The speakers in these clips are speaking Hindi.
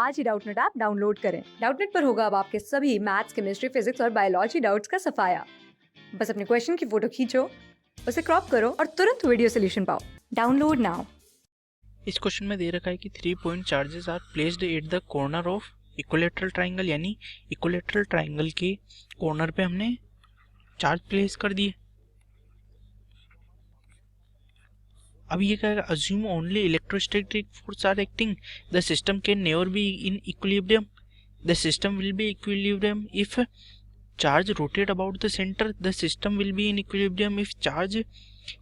आज ही डाउटनेट ऐप डाउनलोड करें। डाउटनेट पर होगा अब आपके सभी मैथ्स, केमिस्ट्री, फिजिक्स और बायोलॉजी डाउट्स का सफाया। बस अपने क्वेश्चन की फोटो खींचो, उसे क्रॉप करो और तुरंत वीडियो सोल्यूशन पाओ। Download now. इस क्वेश्चन में दे रखा है कि 3 point charges are placed at the corner of equilateral triangle, यानी इक्विलेटरल ट्राइंगल के कॉर्नर पे हमने चार्ज प्लेस कर दिए। अब ये कहेगा assume only electrostatic force are acting, the system can never be in equilibrium, the system will be equilibrium if charge rotate about the center, the system will be in equilibrium if charge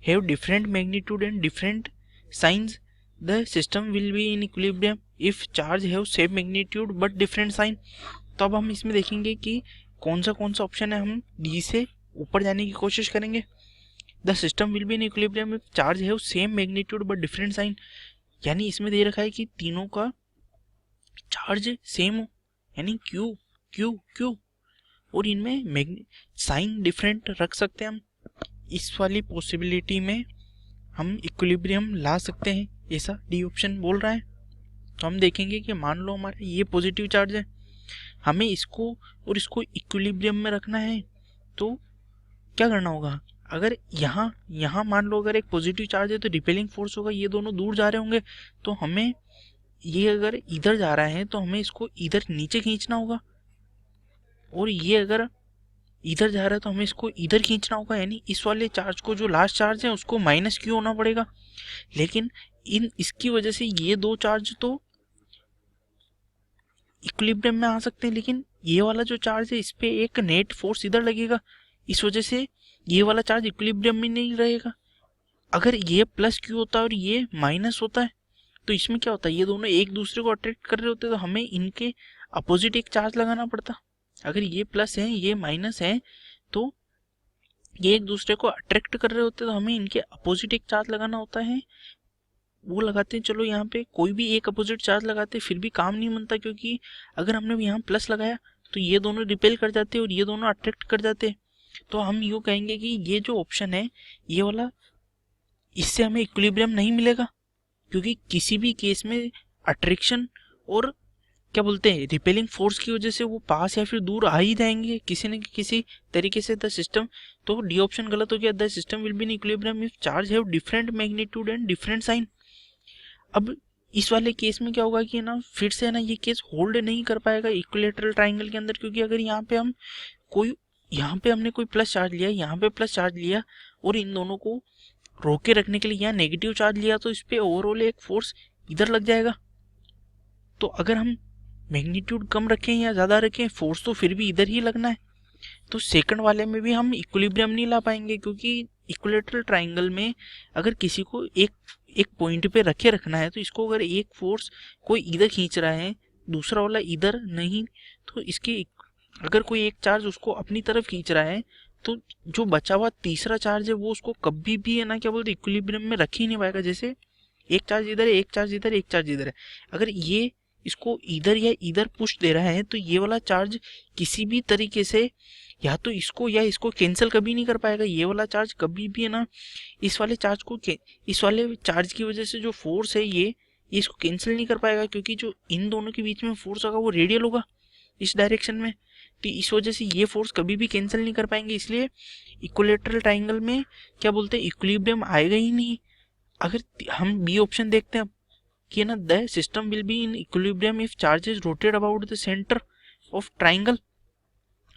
have different magnitude and different science, the system will be in equilibrium if charge have same magnitude but different sign। तो अब हम इसमें देखेंगे कि कौन सा ऑप्शन है। हम डी से ऊपर जाने की कोशिश करेंगे। The system will be in equilibrium if charge have same magnitude but different sign, यानी इसमें दे रखा है कि तीनों का चार्ज सेम हो, यानी क्यू क्यू क्यू, और इनमें साइन डिफरेंट रख सकते हैं। हम इस वाली पॉसिबिलिटी में हम इक्विलिब्रियम ला सकते हैं, ऐसा डी ऑप्शन बोल रहा है। तो हम देखेंगे कि मान लो हमारा ये पॉजिटिव चार्ज है, हमें इसको और इसको इक्विलिब्रियम में रखना है। तो क्या करना होगा, अगर यहाँ मान लो अगर एक पॉजिटिव चार्ज है तो रिपेलिंग फोर्स होगा, ये दोनों दूर जा रहे होंगे, तो हमें ये अगर इधर जा रहा है तो हमें इसको इधर नीचे खींचना होगा, और ये अगर इधर जा रहा है तो हमें इसको इधर खींचना होगा, यानी इस वाले चार्ज को, जो लास्ट चार्ज है, उसको माइनस क्यू होना पड़ेगा। लेकिन इसकी वजह से ये दो चार्ज तो इक्विलिब्रियम में आ सकते हैं, लेकिन ये वाला जो चार्ज है इस पे एक नेट फोर्स इधर लगेगा, इस वजह से ये वाला चार्ज इक्विलिब्रियम में नहीं रहेगा। अगर ये प्लस क्यू होता है और ये माइनस होता है तो इसमें क्या होता है, ये दोनों एक दूसरे को अट्रैक्ट कर रहे होते, तो हमें इनके अपोजिट एक चार्ज लगाना पड़ता। अगर ये प्लस है ये माइनस है तो ये एक दूसरे को अट्रैक्ट कर रहे होते, तो हमें इनके अपोजिट एक चार्ज लगाना होता है। वो लगाते हैं, चलो यहाँ पे कोई भी एक अपोजिट चार्ज लगाते फिर भी काम नहीं बनता, क्योंकि अगर हमने यहाँ प्लस लगाया तो ये दोनों रिपेल कर जाते और ये दोनों अट्रैक्ट कर जाते। तो हम यूँ कहेंगे कि ये जो ऑप्शन है ये वाला, इससे हमें इक्विलिब्रियम नहीं मिलेगा, क्योंकि किसी भी केस में अट्रैक्शन और क्या बोलते हैं रिपेलिंग फोर्स की वजह से वो पास या फिर दूर आ ही जाएंगे किसी न किसी तरीके से द सिस्टम। तो डी ऑप्शन गलत हो गया, the system will be in equilibrium if charge have different magnitude and different sign. अब इस वाले केस में क्या होगा कि ना फिर से ना ये केस होल्ड नहीं कर पाएगा इक्विलेटरल ट्राइंगल के अंदर, क्योंकि अगर यहाँ पे हमने कोई प्लस चार्ज लिया, यहाँ पे प्लस चार्ज लिया, और इन दोनों को रोके रखने के लिए यहाँ नेगेटिव चार्ज लिया, तो इस पे ओवरऑल एक फोर्स इधर लग जाएगा। तो अगर हम मैग्नीट्यूड कम रखें या ज़्यादा रखें, फोर्स तो फिर भी इधर ही लगना है। तो सेकंड वाले में भी हम इक्विलिब्रियम नहीं ला पाएंगे, क्योंकि इक्विलेटरल ट्राइंगल में अगर किसी को एक पॉइंट पे रखना है, तो इसको अगर एक फोर्स कोई इधर खींच रहा है, दूसरा वाला इधर नहीं, तो इसके अगर कोई एक चार्ज उसको अपनी तरफ खींच रहा है, तो जो बचा हुआ तीसरा चार्ज है वो उसको कभी भी है ना क्या बोलते इक्विलिब्रियम में रख ही नहीं पाएगा। जैसे एक चार्ज इधर है, एक चार्ज इधर, एक चार्ज इधर है, अगर ये इसको इधर या इधर पुश दे रहा है तो ये वाला चार्ज किसी भी तरीके से या तो इसको या इसको कैंसिल कभी नहीं कर पाएगा। ये वाला चार्ज कभी भी है ना इस वाले चार्ज की वजह से जो फोर्स है ये इसको कैंसिल नहीं कर पाएगा, क्योंकि जो इन दोनों के बीच में फोर्स होगा वो रेडियल होगा इस डायरेक्शन में। तो इस वजह से ये फोर्स कभी भी कैंसिल नहीं कर पाएंगे, इसलिए इक्विलेटरल ट्राइंगल में क्या बोलते हैं इक्विलिब्रियम आएगा ही नहीं। अगर हम बी ऑप्शन देखते हैं कि ना the system will be in equilibrium if charges rotate about the centre of triangle,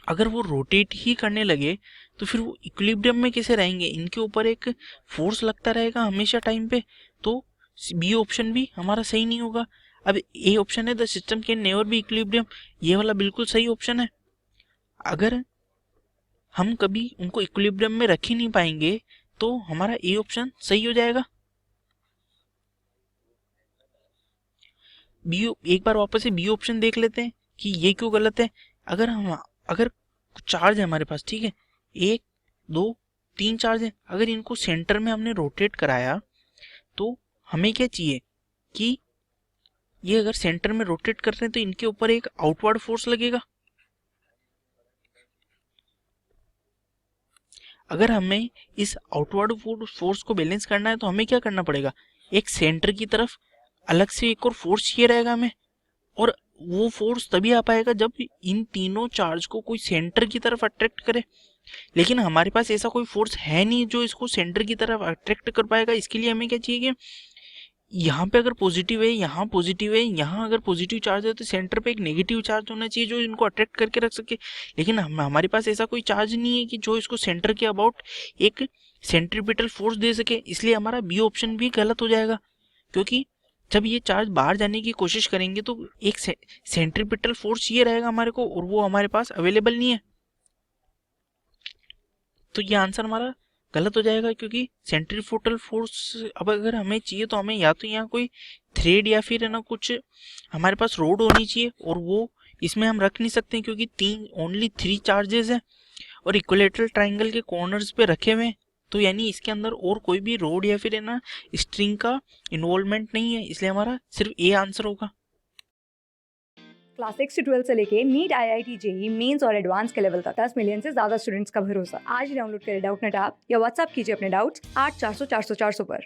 अगर वो रोटेट ही करने लगे तो फिर वो इक्विलिब्रियम में कैसे रहेंगे, इनके ऊपर एक फोर्स लगता रहेगा हमेशा टाइम पे। तो बी ऑप्शन भी हमारा सही नहीं होगा। अब ए ऑप्शन है the system can never B equilibrium, ये वाला बिल्कुल सही ऑप्शन है। अगर हम कभी उनको इक्विलिब्रियम में रख ही नहीं पाएंगे तो हमारा ए ऑप्शन सही हो जाएगा। बी एक बार वापस से बी ऑप्शन देख लेते हैं कि ये क्यों गलत है। अगर चार्ज है हमारे पास, ठीक है, 1 2 3 चार्ज है, अगर इनको सेंटर में हमने रोटेट कराया तो हमें क्या चाहिए कि ये अगर सेंटर में रोटेट कर रहे हैं तो इनके ऊपर एक आउटवर्ड फोर्स लगेगा। अगर हमें इस आउटवर्ड फोर्स को बैलेंस करना है तो हमें क्या करना पड़ेगा, एक सेंटर की तरफ अलग से एक और फोर्स चाहिए रहेगा हमें, और वो फोर्स तभी आ पाएगा जब इन तीनों चार्ज को कोई सेंटर की तरफ अट्रैक्ट करे। लेकिन हमारे पास ऐसा कोई फोर्स है नहीं जो इसको सेंटर की तरफ अट्रैक्ट कर पाएगा। इसके लिए हमें क्या चाहिए कि यहाँ पे अगर पॉजिटिव है, यहाँ पॉजिटिव है, यहाँ अगर पॉजिटिव चार्ज है तो सेंटर पे एक नेगेटिव चार्ज होना चाहिए जो इनको अट्रैक्ट करके रख सके। लेकिन हमारे पास ऐसा कोई चार्ज नहीं है कि जो इसको सेंटर के अबाउट एक सेंट्रीपिटल फोर्स दे सके। इसलिए हमारा बी ऑप्शन भी गलत हो जाएगा, क्योंकि जब ये चार्ज बाहर जाने की कोशिश करेंगे तो एक सेंट्रीपिटल फोर्स ये रहेगा हमारे को, और वो हमारे पास अवेलेबल नहीं है। तो ये आंसर हमारा गलत हो जाएगा, क्योंकि सेंट्रीफ्यूगल फोर्स अब अगर हमें चाहिए तो हमें या तो यहाँ कोई थ्रेड या फिर है ना कुछ हमारे पास रोड होनी चाहिए, और वो इसमें हम रख नहीं सकते क्योंकि ओनली 3 चार्जेस हैं और इक्विलेटरल ट्राइंगल के कॉर्नर्स पे रखे हुए हैं। तो यानी इसके अंदर और कोई भी रोड या फिर है ना स्ट्रिंग का इन्वॉल्वमेंट नहीं है, इसलिए हमारा सिर्फ ए आंसर होगा। क्लास 6 से 12 से लेके नीट, IIT, जेई मेंस और एडवांस के लेवल तक 10 मिलियन से ज्यादा स्टूडेंट्स का भरोसा। आज ही डाउनलोड करें डाउटनेट ऐप या व्हाट्सएप कीजिए अपने डाउट्स 8400 400 400 पर।